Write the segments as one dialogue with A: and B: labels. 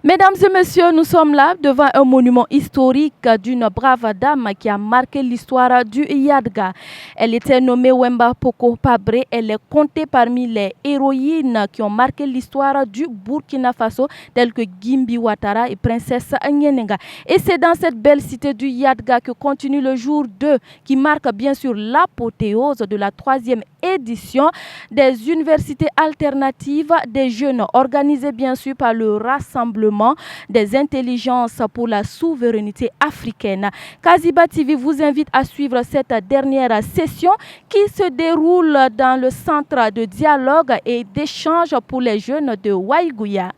A: Mesdames et messieurs, nous sommes là devant un monument historique d'une brave dame qui a marqué l'histoire du Yadga. Elle était nommée Wemba Poko Pabré. Elle est comptée parmi les héroïnes qui ont marqué l'histoire du Burkina Faso, telles que Gimbi Ouattara et Princesse Nyenenga. Et c'est dans cette belle cité du Yadga que continue le jour 2, qui marque bien sûr l'apothéose de la 3e édition des universités alternatives des jeunes, organisée bien sûr par le Rassemblement des intelligences pour la souveraineté africaine. Kaziba TV vous invite à suivre cette dernière session qui se déroule dans le centre de dialogue et d'échange pour les jeunes de Waïgouya.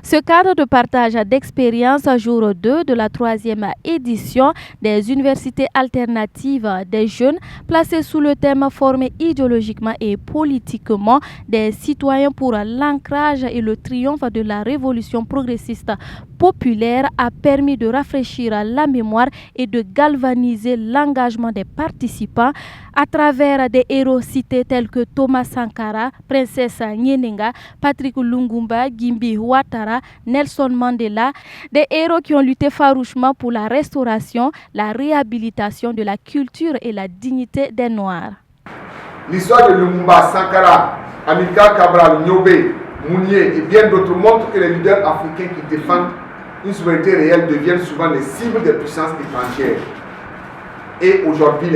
A: Ce cadre de partage d'expériences jour 2 de la 3e édition des universités alternatives des jeunes, placé sous le thème former idéologiquement et politiquement des citoyens pour l'ancrage et le triomphe de la révolution progressiste populaire, a permis de rafraîchir la mémoire et de galvaniser l'engagement des participants à travers des héros cités tels que Thomas Sankara, Princesse Nyenenga, Patrick Lungumba, Gimbi Ouattara, Nelson Mandela, des héros qui ont lutté farouchement pour la restauration, la réhabilitation de la culture et la dignité des Noirs.
B: L'histoire de Lumumba, Sankara, Amilcar Cabral, Niobé, Mounier et bien d'autres montrent que les leaders africains qui défendent une souveraineté réelle deviennent souvent les cibles des puissances étrangères. Et aujourd'hui,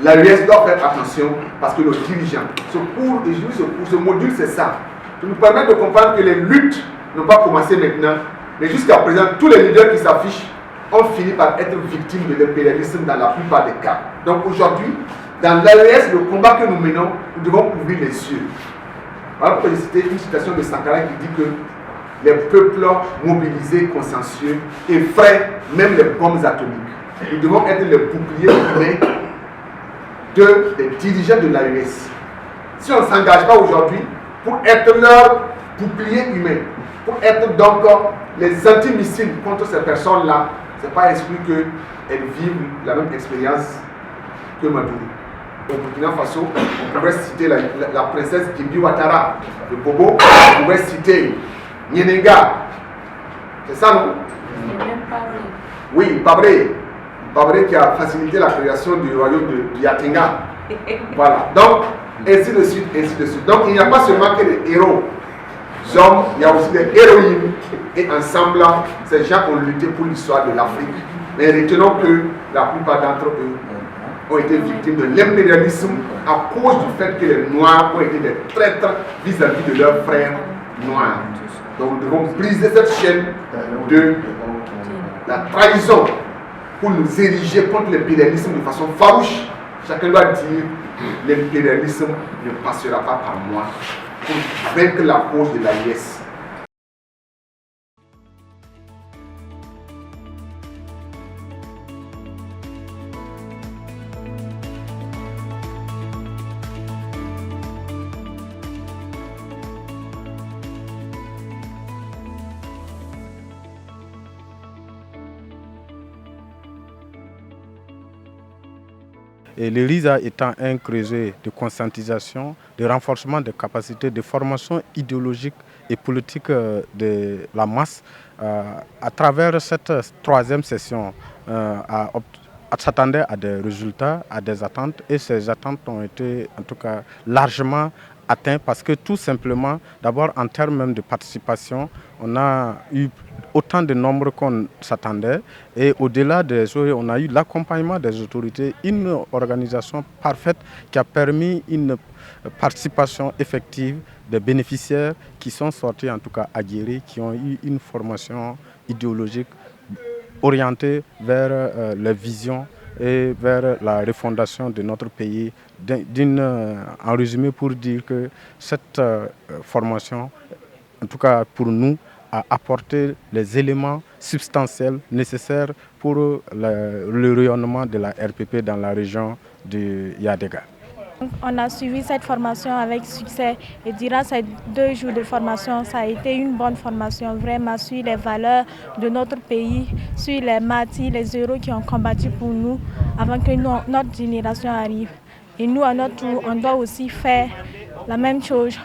B: l'AES doit faire attention parce que nos dirigeants, ce module, c'est ça. Ça nous permet de comprendre que les luttes n'ont pas commencé maintenant, mais jusqu'à présent, tous les leaders qui s'affichent ont fini par être victimes de l'impérialisme dans la plupart des cas. Donc aujourd'hui, dans l'AES, le combat que nous menons, nous devons ouvrir les yeux. Voilà pourquoi j'ai cité une citation de Sankara qui dit que les peuples mobilisés, consensueux, effraient même les bombes atomiques. Nous devons être les boucliers humains des dirigeants de l'AES. Si on ne s'engage pas aujourd'hui pour être leur bouclier humain, pour être donc les antimissiles contre ces personnes-là, ce n'est pas exclu qu'elles vivent la même expérience que Maduro. Au Burkina Faso, on pourrait citer la princesse Gimbi Ouattara de Bobo, on pourrait citer Nyenenga. C'est ça, non? Oui, Pabré qui a facilité la création du royaume de Yatenga. Voilà. Donc, ainsi de suite, ainsi de suite. Donc, il n'y a pas seulement que des héros hommes, il y a aussi des héroïnes. Et ensemble, ces gens ont lutté pour l'histoire de l'Afrique. Mais retenons que la plupart d'entre eux ont été victimes de l'impérialisme à cause du fait que les Noirs ont été des traîtres vis-à-vis de leurs frères noirs. Donc, nous devons briser cette chaîne de la trahison pour nous ériger contre l'impérialisme de façon farouche. Chacun doit dire l'impérialisme ne passera pas par moi pour vaincre la cause de l'AIS.
C: Et l'ELISA étant un creuset de conscientisation, de renforcement des capacités, de formation idéologique et politique de la masse, à travers cette 3e session, s'attendait à des résultats, à des attentes, et ces attentes ont été en tout cas largement atteintes parce que tout simplement, d'abord en termes même de participation, on a eu autant de nombres qu'on s'attendait et au-delà des autres, on a eu l'accompagnement des autorités, une organisation parfaite qui a permis une participation effective des bénéficiaires qui sont sortis en tout cas aguerris, qui ont eu une formation idéologique orientée vers les visions et vers la refondation de notre pays. En résumé, pour dire que cette formation, en tout cas pour nous, à apporter les éléments substantiels nécessaires pour le rayonnement de la RPP dans la région du Yadega.
D: On a suivi cette formation avec succès et durant ces 2 jours de formation, ça a été une bonne formation vraiment sur les valeurs de notre pays, sur les martyrs, les héros qui ont combattu pour nous avant que notre génération arrive. Et nous, à notre tour, on doit aussi faire la même chose,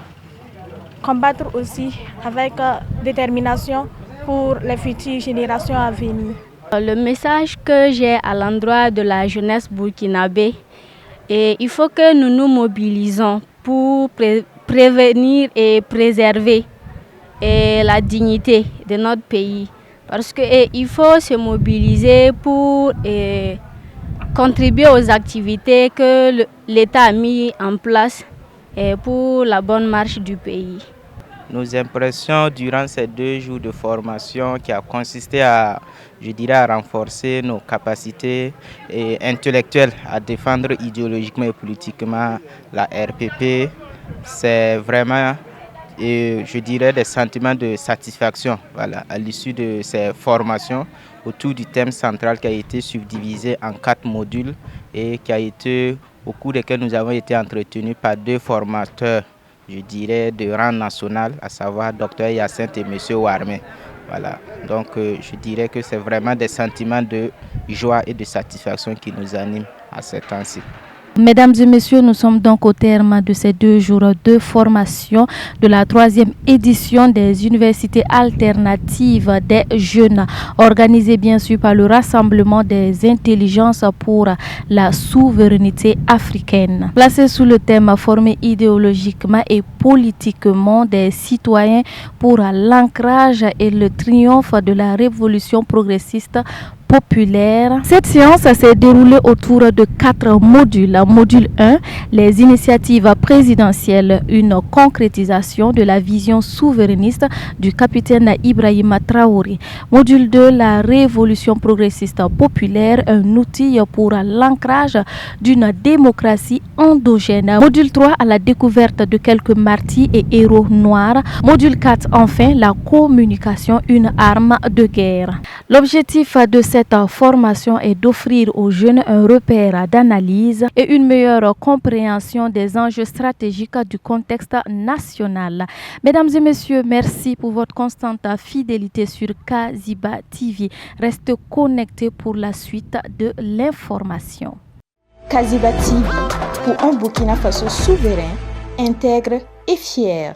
D: combattre aussi avec détermination pour les futures générations à venir.
E: Le message que j'ai à l'endroit de la jeunesse burkinabé, et il faut que nous nous mobilisons pour prévenir et préserver la dignité de notre pays. Parce qu'il faut se mobiliser pour contribuer aux activités que l'État a mis en place pour la bonne marche du pays.
F: Nos impressions durant ces 2 jours de formation qui a consisté à renforcer nos capacités intellectuelles à défendre idéologiquement et politiquement la RPP, c'est vraiment, des sentiments de satisfaction à l'issue de ces formations autour du thème central qui a été subdivisé en 4 modules et qui a été, au cours desquels nous avons été entretenus par 2 formateurs de rang national, à savoir Dr Hyacinthe et M. Warmé. Donc je dirais que c'est vraiment des sentiments de joie et de satisfaction qui nous animent à ce temps-ci.
A: Mesdames et messieurs, nous sommes donc au terme de ces 2 jours de formation de la 3e édition des universités alternatives des jeunes, organisée bien sûr par le Rassemblement des intelligences pour la souveraineté africaine. Placé sous le thème former idéologiquement et politiquement des citoyens pour l'ancrage et le triomphe de la révolution progressiste populaire. Cette séance s'est déroulée autour de 4 modules. Module 1, les initiatives présidentielles, une concrétisation de la vision souverainiste du capitaine Ibrahima Traoré. Module 2, la révolution progressiste populaire, un outil pour l'ancrage d'une démocratie endogène. Module 3, à la découverte de quelques martyrs et héros noirs. Module 4, enfin, la communication, une arme de guerre. L'objectif de cette formation est d'offrir aux jeunes un repère d'analyse et une meilleure compréhension des enjeux stratégiques du contexte national. Mesdames et messieurs, merci pour votre constante fidélité sur Kaziba TV. Restez connectés pour la suite de l'information.
G: Kaziba TV, pour un Burkina Faso souverain, intègre et fier.